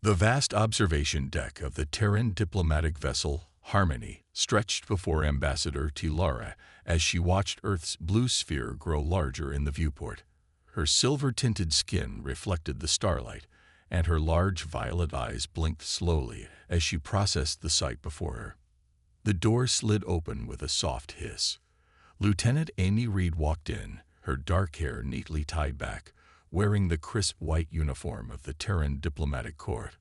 The vast observation deck of the Terran diplomatic vessel Harmony stretched before Ambassador Tilara as she watched Earth's blue sphere grow larger in the viewport. Her silver-tinted skin reflected the starlight, and her large violet eyes blinked slowly as she processed the sight before her. The door slid open with a soft hiss. Lieutenant Amy Reed walked in, her dark hair neatly tied back, wearing the crisp white uniform of the Terran diplomatic court.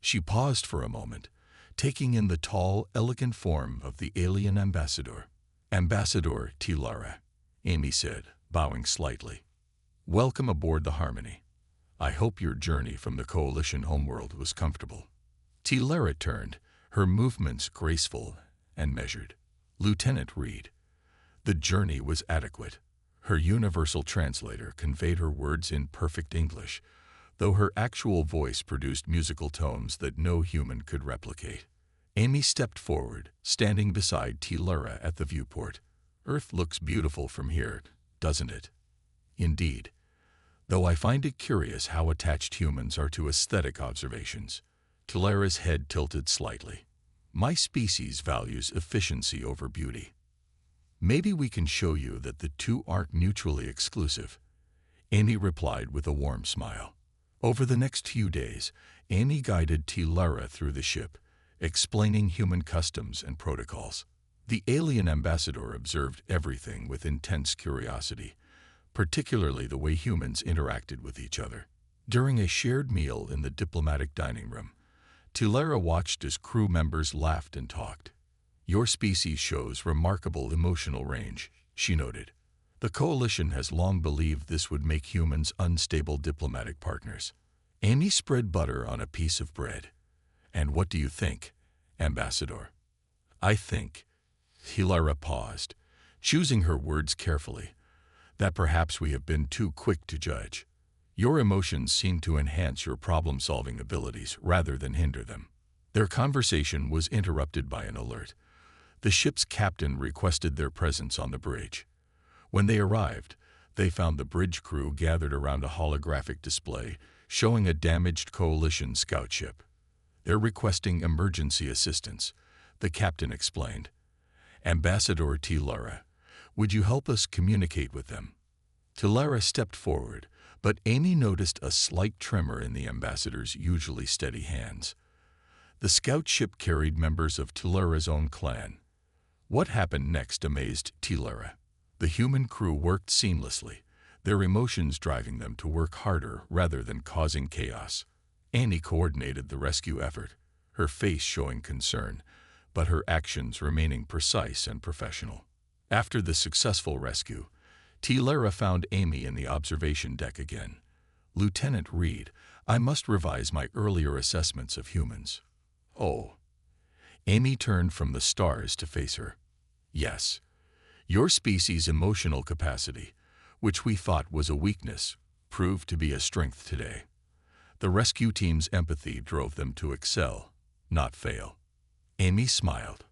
She paused for a moment, taking in the tall, elegant form of the alien ambassador. "Ambassador Tilara," Amy said, bowing slightly. "Welcome aboard the Harmony. I hope your journey from the Coalition homeworld was comfortable." Tilara turned, her movements graceful and measured. "Lieutenant Reed." The journey was adequate. Her universal translator conveyed her words in perfect English, though her actual voice produced musical tones that no human could replicate. Amy stepped forward, standing beside Tilara at the viewport. "Earth looks beautiful from here, doesn't it?" "Indeed. Though I find it curious how attached humans are to aesthetic observations." Tilara's head tilted slightly. "My species values efficiency over beauty. Maybe we can show you that the two aren't mutually exclusive," Amy replied with a warm smile. Over the next few days, Amy guided Tilara through the ship, explaining human customs and protocols. The alien ambassador observed everything with intense curiosity, particularly the way humans interacted with each other. During a shared meal in the diplomatic dining room, Tilara watched as crew members laughed and talked. "Your species shows remarkable emotional range," she noted. "The Coalition has long believed this would make humans unstable diplomatic partners." Amy spread butter on a piece of bread. "And what do you think, Ambassador?" "I think," Tilara paused, choosing her words carefully, "that perhaps we have been too quick to judge. Your emotions seem to enhance your problem-solving abilities rather than hinder them." Their conversation was interrupted by an alert. The ship's captain requested their presence on the bridge. When they arrived, they found the bridge crew gathered around a holographic display showing a damaged Coalition scout ship. "They're requesting emergency assistance," the captain explained. "Ambassador Tilara, would you help us communicate with them?" Tilara stepped forward, but Amy noticed a slight tremor in the ambassador's usually steady hands. The scout ship carried members of Tilara's own clan. What happened next amazed Tilara. The human crew worked seamlessly, their emotions driving them to work harder rather than causing chaos. Annie coordinated the rescue effort, her face showing concern, but her actions remaining precise and professional. After the successful rescue, Tilara found Amy in the observation deck again. "Lieutenant Reed, I must revise my earlier assessments of humans." "Oh." Amy turned from the stars to face her. "Yes. Your species' emotional capacity, which we thought was a weakness, proved to be a strength today. The rescue team's empathy drove them to excel, not fail." Amy smiled.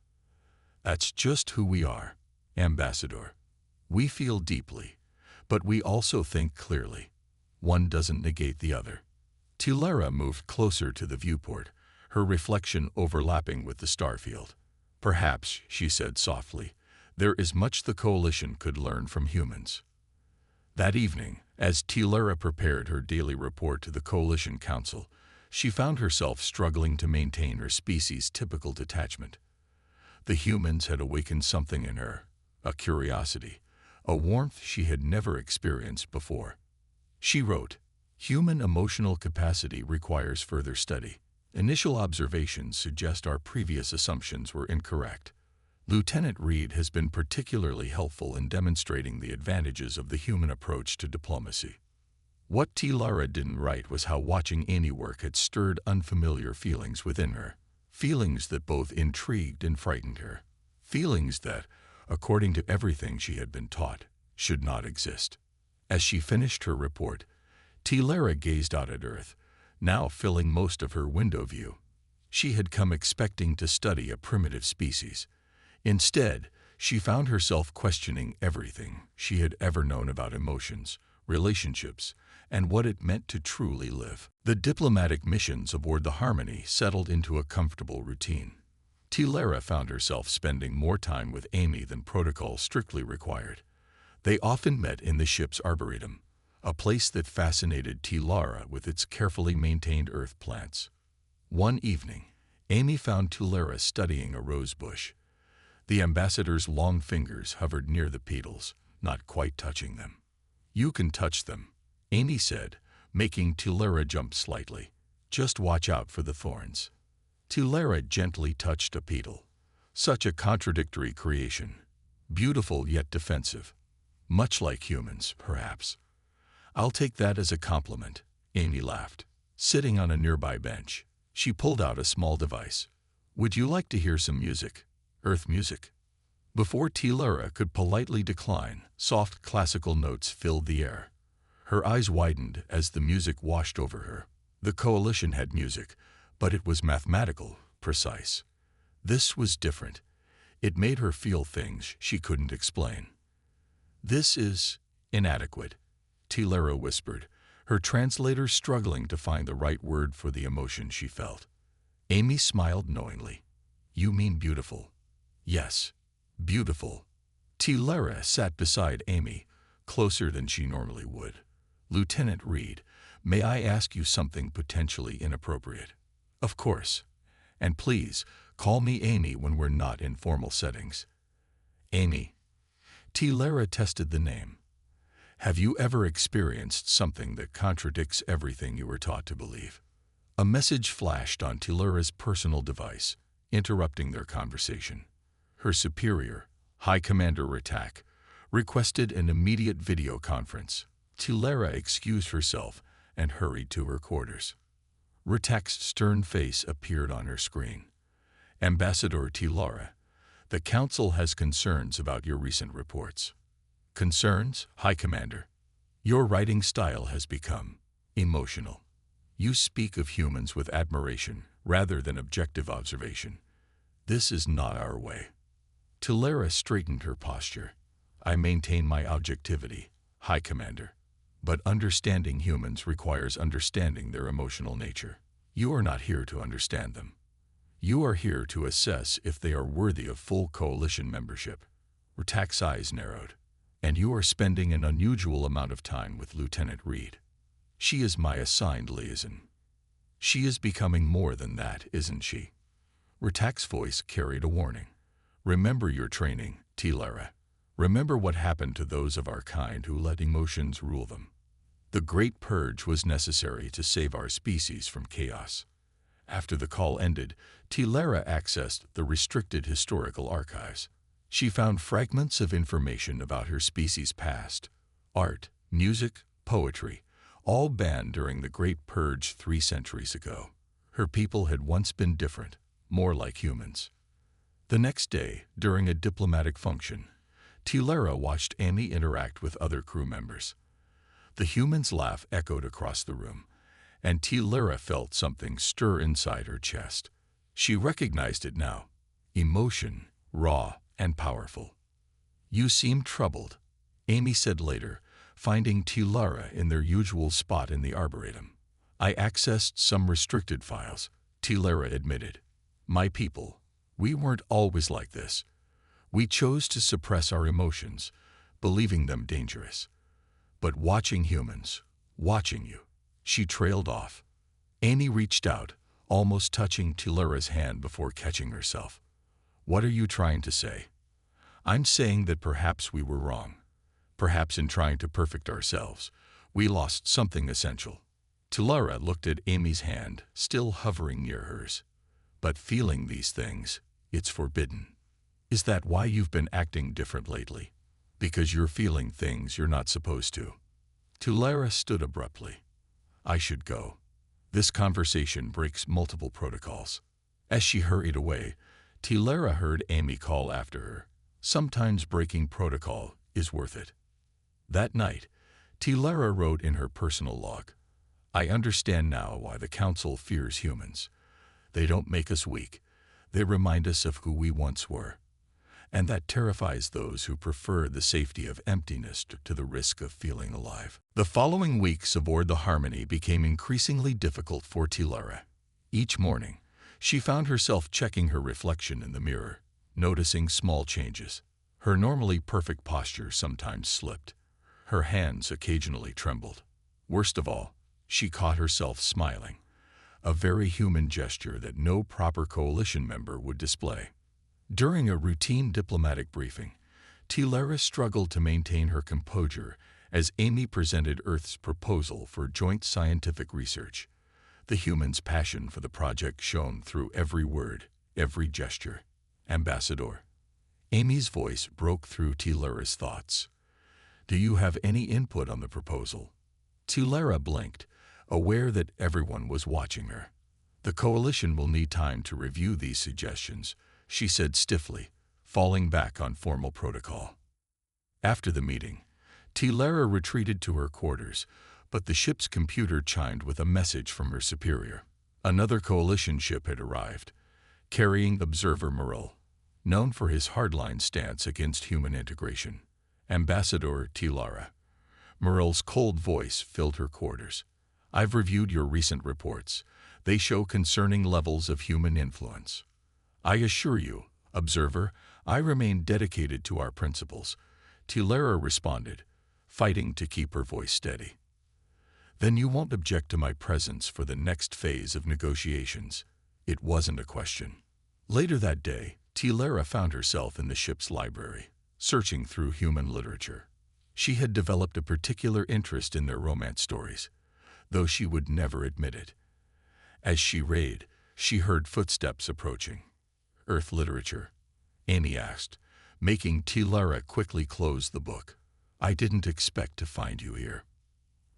"That's just who we are, Ambassador. We feel deeply, but we also think clearly. One doesn't negate the other." Tilara moved closer to the viewport, her reflection overlapping with the starfield. "Perhaps," she said softly, "there is much the Coalition could learn from humans." That evening, as Tilara prepared her daily report to the Coalition Council, she found herself struggling to maintain her species' typical detachment. The humans had awakened something in her, a curiosity, a warmth she had never experienced before. She wrote, "Human emotional capacity requires further study. Initial observations suggest our previous assumptions were incorrect. Lieutenant Reed has been particularly helpful in demonstrating the advantages of the human approach to diplomacy." What Tilara didn't write was how watching Amy work had stirred unfamiliar feelings within her, feelings that both intrigued and frightened her, feelings that, according to everything she had been taught, should not exist. As she finished her report, Tilara gazed out at Earth, now filling most of her window view. She had come expecting to study a primitive species. Instead, she found herself questioning everything she had ever known about emotions, relationships, and what it meant to truly live. The diplomatic missions aboard the Harmony settled into a comfortable routine. Tilara found herself spending more time with Amy than protocol strictly required. They often met in the ship's arboretum, a place that fascinated Tilara with its carefully maintained earth plants. One evening, Amy found Tilara studying a rose bush. The ambassador's long fingers hovered near the petals, not quite touching them. "You can touch them," Amy said, making Tilara jump slightly. "Just watch out for the thorns." Tilara gently touched a petal. Such a contradictory creation. Beautiful yet defensive. Much like humans, perhaps. "I'll take that as a compliment," Amy laughed. Sitting on a nearby bench, she pulled out a small device. "Would you like to hear some music? Earth music?" Before Tilara could politely decline, soft classical notes filled the air. Her eyes widened as the music washed over her. The coalition had music, but it was mathematical, precise. This was different. It made her feel things she couldn't explain. "This is inadequate," Tilara whispered, her translator struggling to find the right word for the emotion she felt. Amy smiled knowingly. "You mean beautiful." "Yes, beautiful." Tilara sat beside Amy, closer than she normally would. "Lieutenant Reed, may I ask you something potentially inappropriate?" "Of course. And please, call me Amy when we're not in formal settings." "Amy." Tilara tested the name. "Have you ever experienced something that contradicts everything you were taught to believe?" A message flashed on Tilara's personal device, interrupting their conversation. Her superior, High Commander Ratak, requested an immediate video conference. Tilara excused herself and hurried to her quarters. Ratak's stern face appeared on her screen. "Ambassador Tilara, the Council has concerns about your recent reports." "Concerns, High Commander?" "Your writing style has become emotional. You speak of humans with admiration rather than objective observation. This is not our way." Tilara straightened her posture. "I maintain my objectivity, High Commander. But understanding humans requires understanding their emotional nature. You are not here to understand them. You are here to assess if they are worthy of full coalition membership." Ratak's eyes narrowed. "And you are spending an unusual amount of time with Lieutenant Reed. She is my assigned liaison. She is becoming more than that, isn't she?" Ratak's voice carried a warning. "Remember your training, Tilara. Remember what happened to those of our kind who let emotions rule them. The Great Purge was necessary to save our species from chaos." After the call ended, Tilara accessed the restricted historical archives. She found fragments of information about her species' past. Art, music, poetry, all banned during the Great Purge 3 centuries ago. Her people had once been different, more like humans. The next day, during a diplomatic function, Tilara watched Amy interact with other crew members. The human's laugh echoed across the room, and Tilara felt something stir inside her chest. She recognized it now. Emotion, raw and powerful. "You seem troubled," Amy said later, finding Tilara in their usual spot in the arboretum. "I accessed some restricted files," Tilara admitted. "My people, we weren't always like this. We chose to suppress our emotions, believing them dangerous. But watching humans, watching you." She trailed off. Amy reached out, almost touching Tilara's hand before catching herself. "What are you trying to say?" "I'm saying that perhaps we were wrong. Perhaps in trying to perfect ourselves, we lost something essential." Tilara looked at Amy's hand, still hovering near hers. "But feeling these things, it's forbidden." "Is that why you've been acting different lately? Because you're feeling things you're not supposed to?" Tilara stood abruptly. "I should go. This conversation breaks multiple protocols." As she hurried away, Tilara heard Amy call after her. "Sometimes breaking protocol is worth it." That night, Tilara wrote in her personal log, "I understand now why the Council fears humans. They don't make us weak. They remind us of who we once were. and that terrifies those who prefer the safety of emptiness to the risk of feeling alive. The following weeks aboard the Harmony became increasingly difficult for Tilara. Each morning, she found herself checking her reflection in the mirror, noticing small changes. Her normally perfect posture sometimes slipped. Her hands occasionally trembled. Worst of all, she caught herself smiling, a very human gesture that no proper coalition member would display. During a routine diplomatic briefing, Tilara struggled to maintain her composure as Amy presented Earth's proposal for joint scientific research. The human's passion for the project shone through every word, every gesture. Ambassador. Amy's voice broke through Tilara's thoughts. Do you have any input on the proposal? Tilara blinked, aware that everyone was watching her. The coalition will need time to review these suggestions, she said stiffly, falling back on formal protocol. After the meeting, Tilara retreated to her quarters, but the ship's computer chimed with a message from her superior. Another coalition ship had arrived, carrying Observer Morel, known for his hardline stance against human integration. Ambassador Tilara. Morel's cold voice filled her quarters. I've reviewed your recent reports. They show concerning levels of human influence. I assure you, Observer, I remain dedicated to our principles, Tilara responded, fighting to keep her voice steady. Then you won't object to my presence for the next phase of negotiations. It wasn't a question. Later that day, Tilara found herself in the ship's library, searching through human literature. She had developed a particular interest in their romance stories, though she would never admit it. As she read, she heard footsteps approaching. Earth literature? Amy asked, making Tilara quickly close the book. I didn't expect to find you here.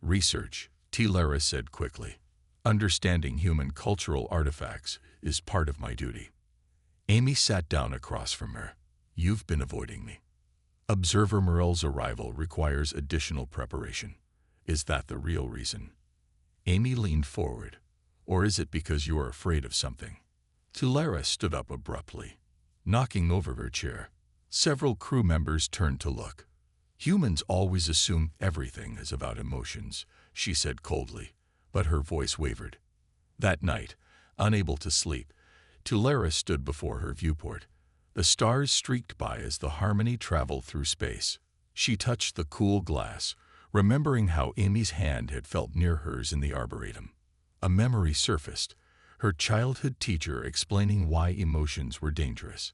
Research, Tilara said quickly. Understanding human cultural artifacts is part of my duty. Amy sat down across from her. You've been avoiding me. Observer Morel's arrival requires additional preparation. Is that the real reason? Amy leaned forward. Or is it because you are afraid of something? Tilara stood up abruptly, knocking over her chair. Several crew members turned to look. Humans always assume everything is about emotions, she said coldly, but her voice wavered. That night, unable to sleep, Tilara stood before her viewport. The stars streaked by as the Harmony traveled through space. She touched the cool glass, remembering how Amy's hand had felt near hers in the Arboretum. A memory surfaced, her childhood teacher explaining why emotions were dangerous.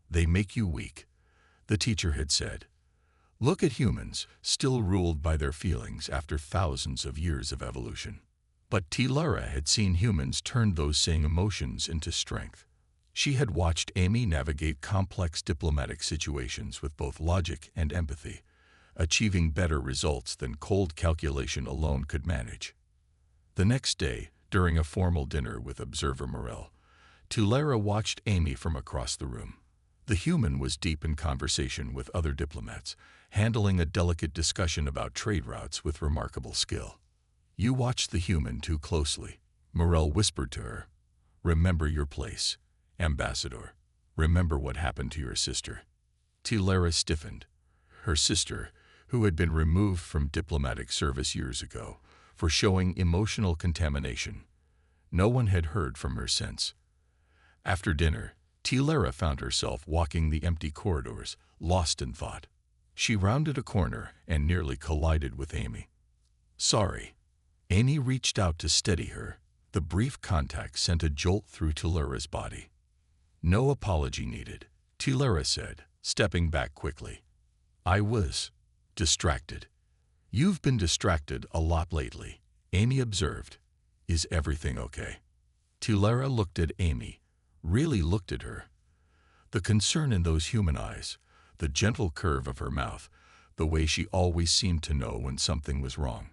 They make you weak, the teacher had said. Look at humans, still ruled by their feelings after thousands of years of evolution. But Tilara had seen humans turn those same emotions into strength. She had watched Amy navigate complex diplomatic situations with both logic and empathy, achieving better results than cold calculation alone could manage. The next day, during a formal dinner with Observer Morel, Tilara watched Amy from across the room. The human was deep in conversation with other diplomats, handling a delicate discussion about trade routes with remarkable skill. You watched the human too closely, Morel whispered to her. Remember your place, Ambassador. Remember what happened to your sister. Tilara stiffened. Her sister, who had been removed from diplomatic service years ago for showing emotional contamination. No one had heard from her since. After dinner, Tilara found herself walking the empty corridors, lost in thought. She rounded a corner and nearly collided with Amy. Sorry. Amy reached out to steady her. The brief contact sent a jolt through Tilara's body. No apology needed, Tilara said, stepping back quickly. I was distracted. You've been distracted a lot lately, Amy observed. Is everything okay? Tilara looked at Amy, really looked at her. The concern in those human eyes, the gentle curve of her mouth, the way she always seemed to know when something was wrong.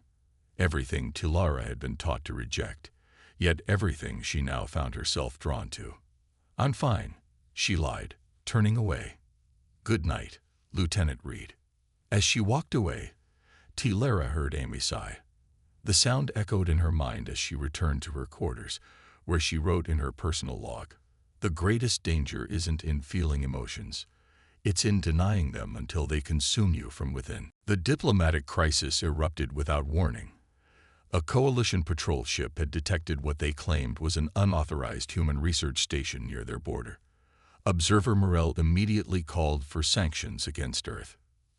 Everything Tilara had been taught to reject, yet everything she now found herself drawn to. I'm fine, she lied, turning away. Good night, Lieutenant Reed. As she walked away, Tilara heard Amy sigh. The sound echoed in her mind as she returned to her quarters, where she wrote in her personal log. The greatest danger isn't in feeling emotions. It's in denying them until they consume you from within. The diplomatic crisis erupted without warning. A coalition patrol ship had detected what they claimed was an unauthorized human research station near their border. Observer Morell immediately called for sanctions against Earth.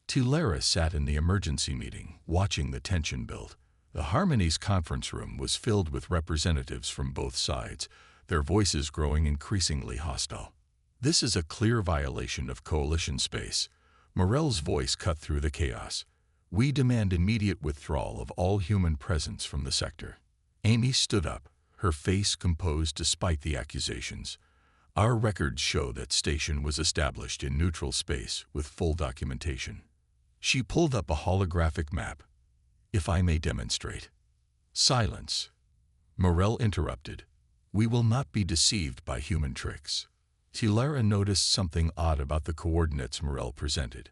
Tilara sat in the emergency meeting, watching the tension build. The Harmony's conference room was filled with representatives from both sides, their voices growing increasingly hostile. This is a clear violation of coalition space. Morell's voice cut through the chaos. We demand immediate withdrawal of all human presence from the sector. Amy stood up, her face composed despite the accusations. Our records show that station was established in neutral space with full documentation. She pulled up a holographic map. If I may demonstrate. Silence. Morell interrupted. We will not be deceived by human tricks. Tilara noticed something odd about the coordinates Morell presented.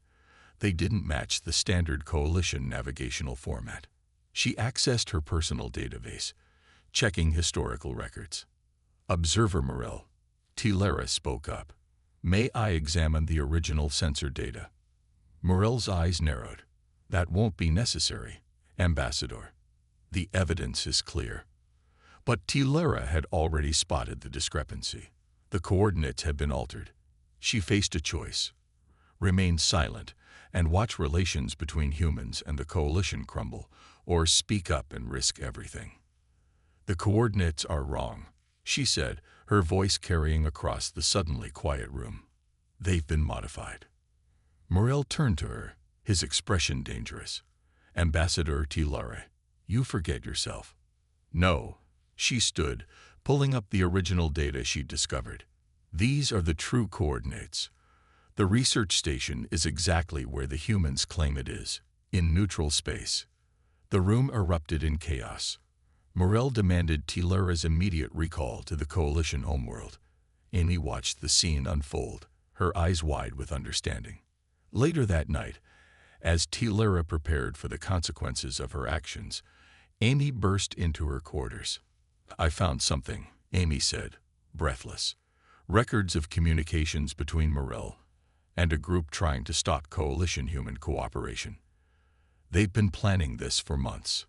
They didn't match the standard coalition navigational format. She accessed her personal database, checking historical records. Observer Morell. Tilara spoke up. May I examine the original sensor data? Morell's eyes narrowed. That won't be necessary, Ambassador. The evidence is clear. But Tilara had already spotted the discrepancy. The coordinates had been altered. She faced a choice. Remain silent and watch relations between humans and the coalition crumble, or speak up and risk everything. The coordinates are wrong, she said, her voice carrying across the suddenly quiet room. They've been modified. Morell turned to her, his expression dangerous. Ambassador Tilara, you forget yourself. No, she stood, pulling up the original data she'd discovered. These are the true coordinates. The research station is exactly where the humans claim it is, in neutral space. The room erupted in chaos. Morell demanded Tilara's immediate recall to the coalition homeworld. Amy watched the scene unfold, her eyes wide with understanding. Later that night, as Tilara prepared for the consequences of her actions, Amy burst into her quarters. I found something, Amy said, breathless. Records of communications between Morell and a group trying to stop coalition human cooperation. They've been planning this for months.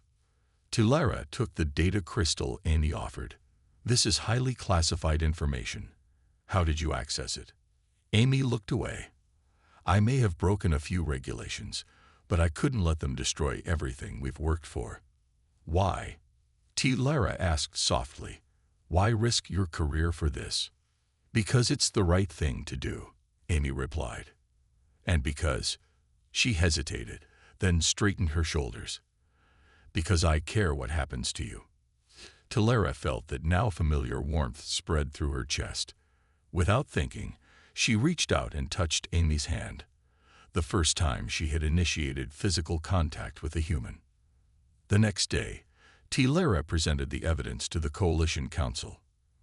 Tilara took the data crystal Amy offered. This is highly classified information. How did you access it? Amy looked away. I may have broken a few regulations, but I couldn't let them destroy everything we've worked for. Why? Tilara asked softly. Why risk your career for this? Because it's the right thing to do, Amy replied. And because, she hesitated, then straightened her shoulders. Because I care what happens to you. Tilara felt that now familiar warmth spread through her chest. Without thinking, she reached out and touched Amy's hand. The first time she had initiated physical contact with a human. The next day, Tilara presented the evidence to the Coalition Council.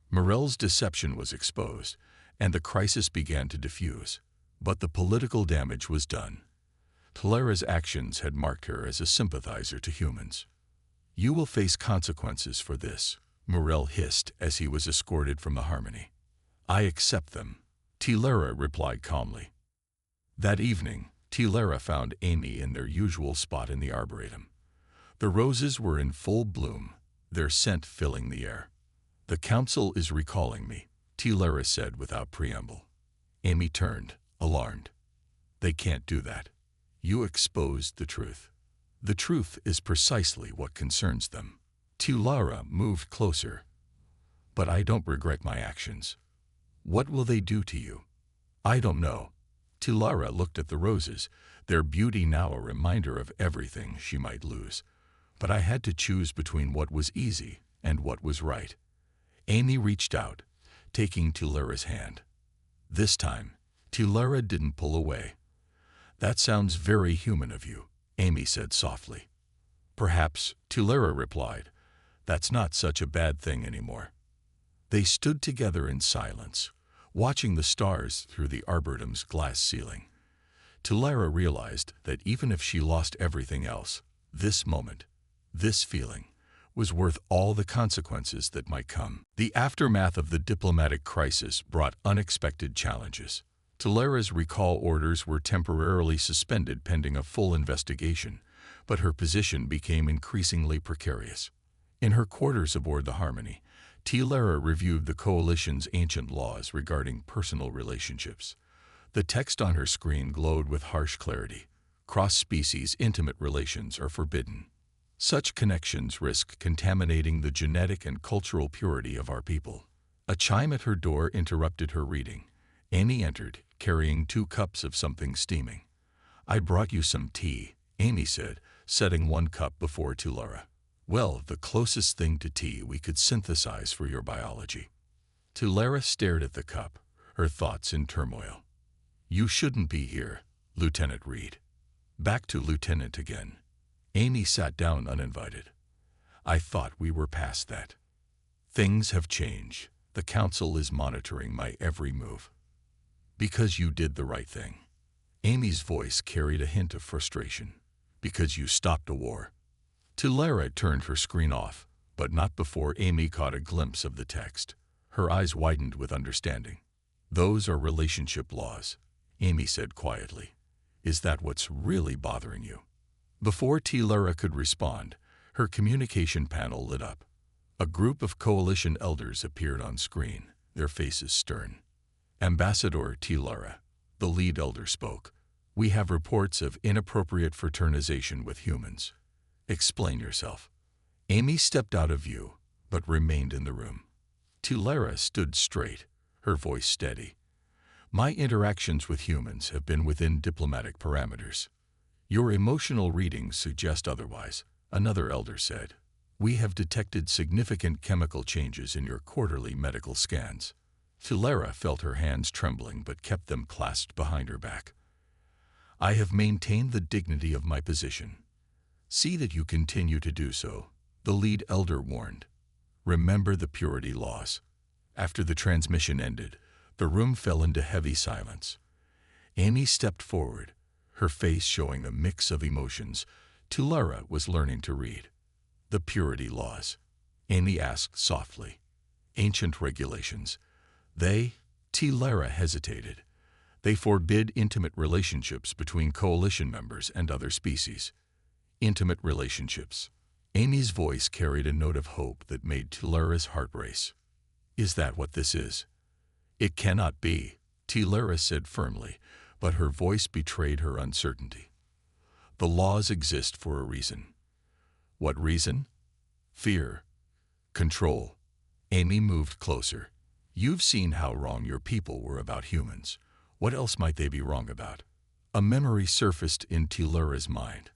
Morell's deception was exposed, and the crisis began to diffuse. But the political damage was done. Tilara's actions had marked her as a sympathizer to humans. You will face consequences for this, Morell hissed as he was escorted from the Harmony. I accept them, Tilara replied calmly. That evening, Tilara found Amy in their usual spot in the arboretum. The roses were in full bloom, their scent filling the air. The council is recalling me, Tilara said without preamble. Amy turned, alarmed. They can't do that. You exposed the truth. The truth is precisely what concerns them. Tilara moved closer. But I don't regret my actions. What will they do to you? I don't know. Tilara looked at the roses, their beauty now a reminder of everything she might lose. But I had to choose between what was easy and what was right. Amy reached out, taking Tilara's hand. This time, Tilara didn't pull away. That sounds very human of you, Amy said softly. Perhaps, Tilara replied. That's not such a bad thing anymore. They stood together in silence, watching the stars through the arboretum's glass ceiling. Tilara realized that even if she lost everything else, this moment, this feeling, was worth all the consequences that might come. The aftermath of the diplomatic crisis brought unexpected challenges. Talara's recall orders were temporarily suspended pending a full investigation, but her position became increasingly precarious. In her quarters aboard the Harmony, Talara reviewed the Coalition's ancient laws regarding personal relationships. The text on her screen glowed with harsh clarity. Cross-species intimate relations are forbidden. Such connections risk contaminating the genetic and cultural purity of our people. A chime at her door interrupted her reading. Amy entered, carrying 2 cups of something steaming. "I brought you some tea," Amy said, setting 1 cup before Talara. "Well, the closest thing to tea we could synthesize for your biology." Talara stared at the cup, her thoughts in turmoil. "You shouldn't be here, Lieutenant Reed." Back to Lieutenant again. Amy sat down uninvited. "I thought we were past that. Things have changed. The Council is monitoring my every move." "Because you did the right thing." Amy's voice carried a hint of frustration. "Because you stopped a war." Talara turned her screen off, but not before Amy caught a glimpse of the text. Her eyes widened with understanding. "Those are relationship laws," Amy said quietly. "Is that what's really bothering you?" Before Talara could respond, her communication panel lit up. A group of Coalition elders appeared on screen, their faces stern. "Ambassador Talara," the lead elder spoke, "we have reports of inappropriate fraternization with humans. Explain yourself." Amy stepped out of view, but remained in the room. Talara stood straight, her voice steady. "My interactions with humans have been within diplomatic parameters." "Your emotional readings suggest otherwise," another elder said. "We have detected significant chemical changes in your quarterly medical scans." Talara felt her hands trembling but kept them clasped behind her back. "I have maintained the dignity of my position." "See that you continue to do so," the lead elder warned. "Remember the purity laws." After the transmission ended, the room fell into heavy silence. Amy stepped forward, her face showing a mix of emotions. Talara was learning to read. "The purity laws?" Amy asked softly. "Ancient regulations. Talara hesitated. "They forbid intimate relationships between Coalition members and other species." "Intimate relationships." Amy's voice carried a note of hope that made Talara's heart race. "Is that what this is?" "It cannot be," Talara said firmly, but her voice betrayed her uncertainty. "The laws exist for a reason." "What reason?" "Fear. Control." Amy moved closer. "You've seen how wrong your people were about humans. What else might they be wrong about?" A memory surfaced in Talara's mind.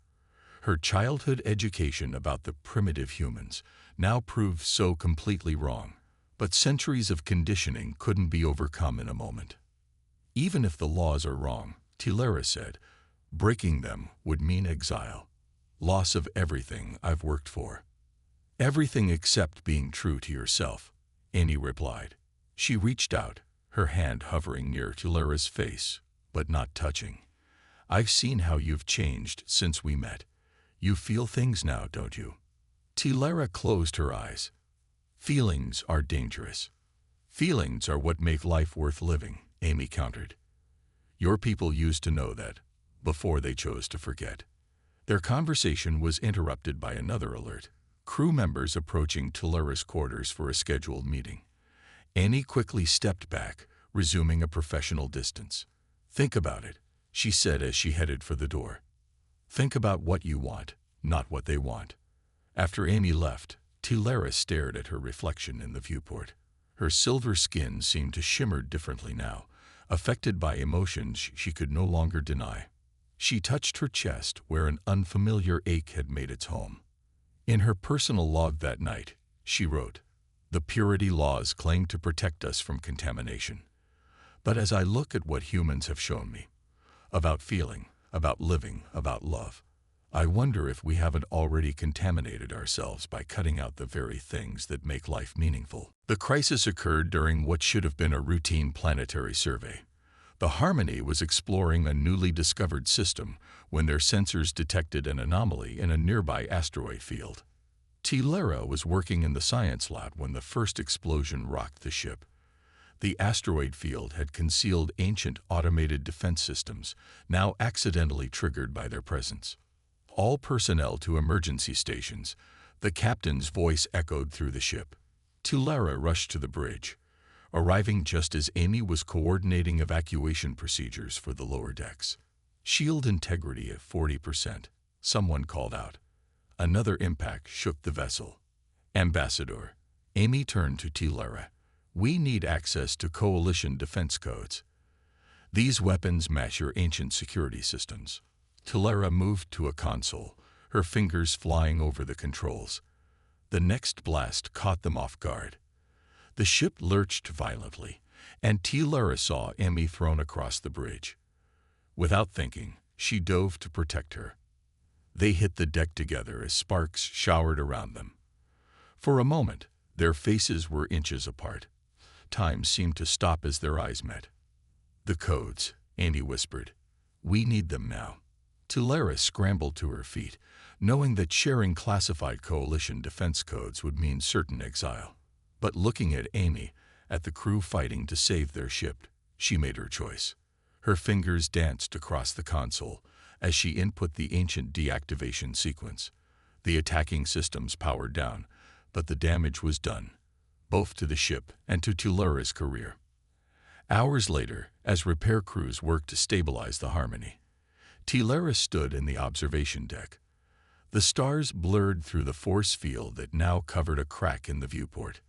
Her childhood education about the primitive humans now proved so completely wrong, but centuries of conditioning couldn't be overcome in a moment. "Even if the laws are wrong," Talara said, "breaking them would mean exile. Loss of everything I've worked for." "Everything except being true to yourself," Amy replied. She reached out, her hand hovering near Talara's face, but not touching. "I've seen how you've changed since we met. You feel things now, don't you?" Talara closed her eyes. "Feelings are dangerous." "Feelings are what make life worth living," Amy countered. "Your people used to know that, before they chose to forget." Their conversation was interrupted by another alert. Crew members approaching Talara's quarters for a scheduled meeting. Annie quickly stepped back, resuming a professional distance. "Think about it," she said as she headed for the door. "Think about what you want, not what they want." After Amy left, Talara stared at her reflection in the viewport. Her silver skin seemed to shimmer differently now, affected by emotions she could no longer deny. She touched her chest where an unfamiliar ache had made its home. In her personal log that night, she wrote, "The purity laws claim to protect us from contamination. But as I look at what humans have shown me, about feeling, about living, about love, I wonder if we haven't already contaminated ourselves by cutting out the very things that make life meaningful." The crisis occurred during what should have been a routine planetary survey. The Harmony was exploring a newly discovered system when their sensors detected an anomaly in a nearby asteroid field. Talara was working in the science lab when the first explosion rocked the ship. The asteroid field had concealed ancient automated defense systems, now accidentally triggered by their presence. All personnel to emergency stations, the captain's voice echoed through the ship. Tulara rushed to the bridge, arriving just as Amy was coordinating evacuation procedures for the lower decks. Shield integrity at 40%, someone called out. Another impact shook the vessel. Ambassador. Amy turned to Tulara. We need access to Coalition defense codes. These weapons match your ancient security systems. Tulara moved to a console, her fingers flying over the controls. The next blast caught them off guard. The ship lurched violently, and Tulara saw Amy thrown across the bridge. Without thinking, she dove to protect her. They hit the deck together as sparks showered around them. For a moment, their faces were inches apart. Time seemed to stop as their eyes met. The codes, Amy whispered. We need them now. Tulara scrambled to her feet, knowing that sharing classified Coalition defense codes would mean certain exile. But looking at Amy, at the crew fighting to save their ship, she made her choice. Her fingers danced across the console as she input the ancient deactivation sequence. The attacking systems powered down, but the damage was done, both to the ship and to Tulara's career. Hours later, as repair crews worked to stabilize the Harmony, Tulara stood in the observation deck. The stars blurred through the force field that now covered a crack in the viewport.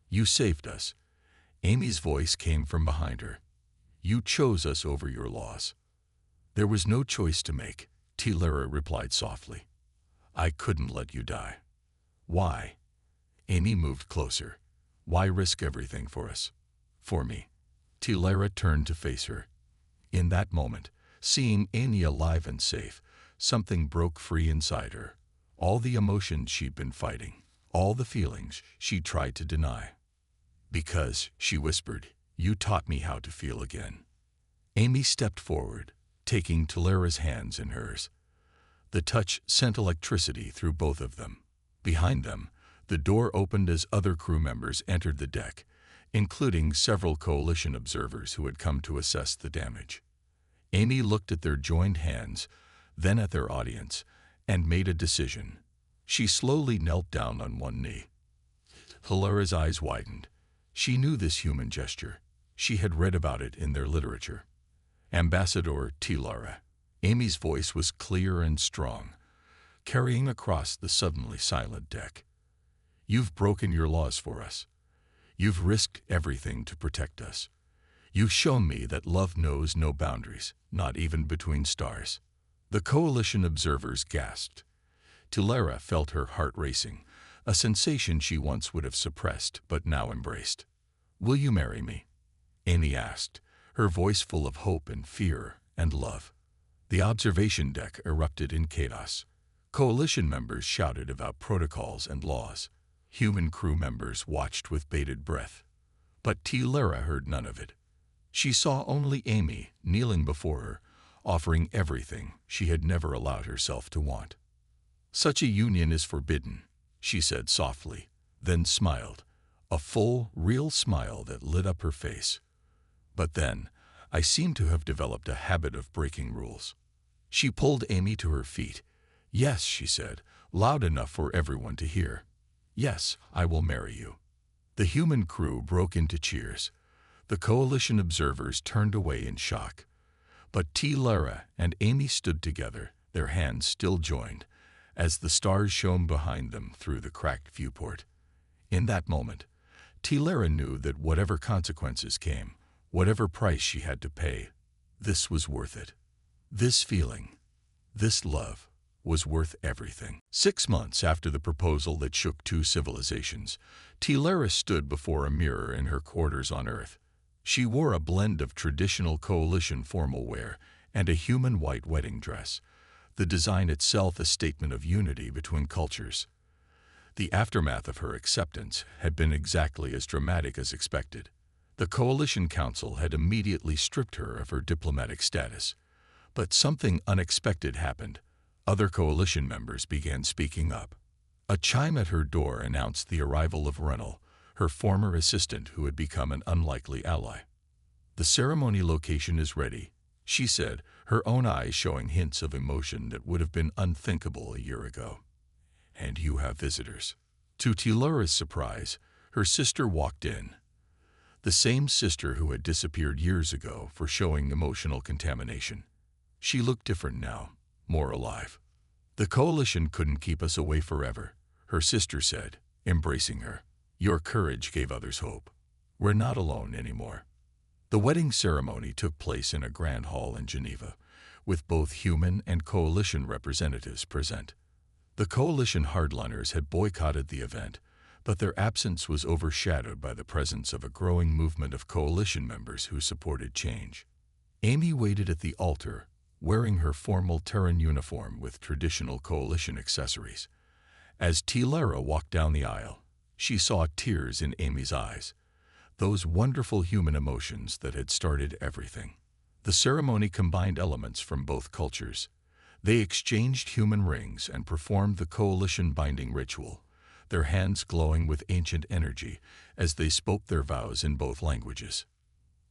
You saved us. Amy's voice came from behind her. You chose us over your laws. There was no choice to make, Tulara replied softly. I couldn't let you die. Why? Amy moved closer. Why risk everything for us? For me. Tulara turned to face her. In that moment, seeing Amy alive and safe, something broke free inside her. All the emotions she'd been fighting, all the feelings she tried to deny. Because, she whispered, you taught me how to feel again. Amy stepped forward, taking Tulara's hands in hers. The touch sent electricity through both of them. Behind them, the door opened as other crew members entered the deck, including several Coalition observers who had come to assess the damage. Amy looked at their joined hands, then at their audience, and made a decision. She slowly knelt down on one knee. Tulara's eyes widened. She knew this human gesture. She had read about it in their literature. Ambassador Tulara. Amy's voice was clear and strong, carrying across the suddenly silent deck. You've broken your laws for us. You've risked everything to protect us. You've shown me that love knows no boundaries, not even between stars. The Coalition observers gasped. Tulara felt her heart racing, a sensation she once would have suppressed but now embraced. Will you marry me? Amy asked, her voice full of hope and fear and love. The observation deck erupted in chaos. Coalition members shouted about protocols and laws. Human crew members watched with bated breath. But Tulara heard none of it. She saw only Amy kneeling before her, offering everything she had never allowed herself to want. Such a union is forbidden, she said softly, then smiled, a full, real smile that lit up her face. But then, I seem to have developed a habit of breaking rules. She pulled Amy to her feet. Yes, she said, loud enough for everyone to hear. Yes, I will marry you. The human crew broke into cheers. The Coalition observers turned away in shock. But Tulara and Amy stood together, their hands still joined, as the stars shone behind them through the cracked viewport. In that moment, Tulara knew that whatever consequences came, whatever price she had to pay, this was worth it. This feeling, this love, was worth everything. 6 months after the proposal that shook two civilizations, Tulara stood before a mirror in her quarters on Earth. She wore a blend of traditional Coalition formal wear and a human white wedding dress, the design itself a statement of unity between cultures. The aftermath of her acceptance had been exactly as dramatic as expected. The Coalition Council had immediately stripped her of her diplomatic status. But something unexpected happened. Other Coalition members began speaking up. A chime at her door announced the arrival of Renal, her former assistant who had become an unlikely ally. "The ceremony location is ready," she said, her own eyes showing hints of emotion that would have been unthinkable a year ago. "And you have visitors." To Tilaura's surprise, her sister walked in. The same sister who had disappeared years ago for showing emotional contamination. She looked different now, more alive. "The coalition couldn't keep us away forever," her sister said, embracing her. "Your courage gave others hope. We're not alone anymore." The wedding ceremony took place in a grand hall in Geneva, with both human and coalition representatives present. The coalition hardliners had boycotted the event, but their absence was overshadowed by the presence of a growing movement of coalition members who supported change. Amy waited at the altar, wearing her formal Terran uniform with traditional coalition accessories. As Tilara walked down the aisle, she saw tears in Amy's eyes, those wonderful human emotions that had started everything. The ceremony combined elements from both cultures. They exchanged human rings and performed the coalition binding ritual, their hands glowing with ancient energy as they spoke their vows in both languages.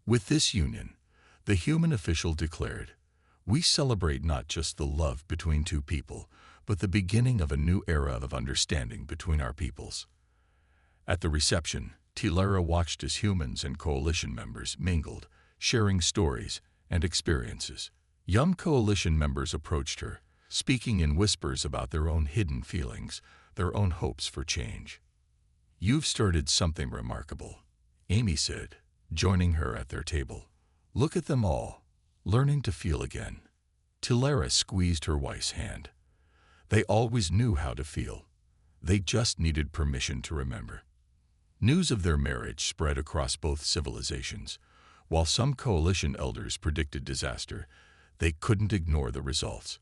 With this union, the human official declared, "We celebrate not just the love between two people, but the beginning of a new era of understanding between our peoples." At the reception, Tilara watched as humans and coalition members mingled, sharing stories and experiences. Young coalition members approached her, speaking in whispers about their own hidden feelings, their own hopes for change. "You've started something remarkable," Amy said, joining her at their table. "Look at them all, learning to feel again." Tilara squeezed her wife's hand. They always knew how to feel. They just needed permission to remember. News of their marriage spread across both civilizations. While some coalition elders predicted disaster, they couldn't ignore the results.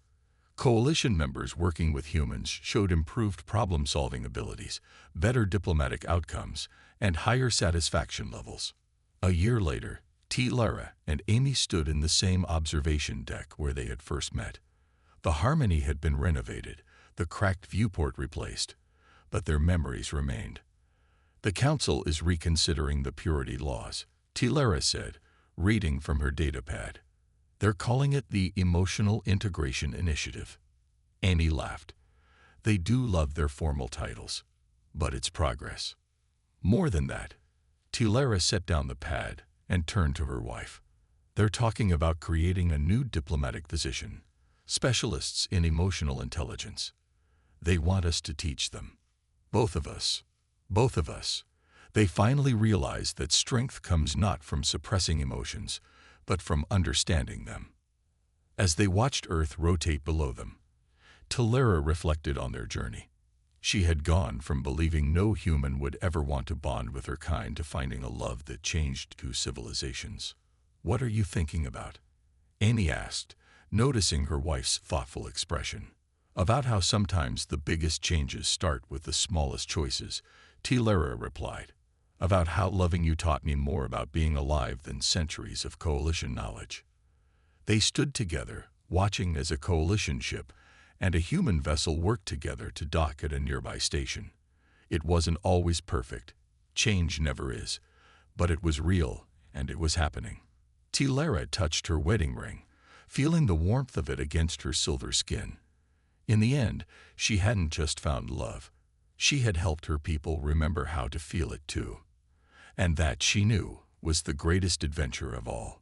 Coalition members working with humans showed improved problem-solving abilities, better diplomatic outcomes, and higher satisfaction levels. A year later, Tilara and Amy stood in the same observation deck where they had first met. The Harmony had been renovated, the cracked viewport replaced, but their memories remained. "The Council is reconsidering the purity laws," Tilara said, reading from her datapad. "They're calling it the Emotional Integration Initiative." Amy laughed. They do love their formal titles, but it's progress. More than that, Tilara set down the pad and turned to her wife. "They're talking about creating a new diplomatic position, specialists in emotional intelligence. They want us to teach them. Both of us. They finally realized that strength comes not from suppressing emotions, but from understanding them." As they watched Earth rotate below them, Tilara reflected on their journey. She had gone from believing no human would ever want to bond with her kind to finding a love that changed two civilizations. "What are you thinking about?" Amy asked, noticing her wife's thoughtful expression. "About how sometimes the biggest changes start with the smallest choices," Tilara replied. "About how loving you taught me more about being alive than centuries of coalition knowledge." They stood together, watching as a coalition ship and a human vessel worked together to dock at a nearby station. It wasn't always perfect. Change never is. But it was real, and it was happening. Tilara touched her wedding ring, feeling the warmth of it against her silver skin. In the end, she hadn't just found love. She had helped her people remember how to feel it too. And that, she knew, was the greatest adventure of all.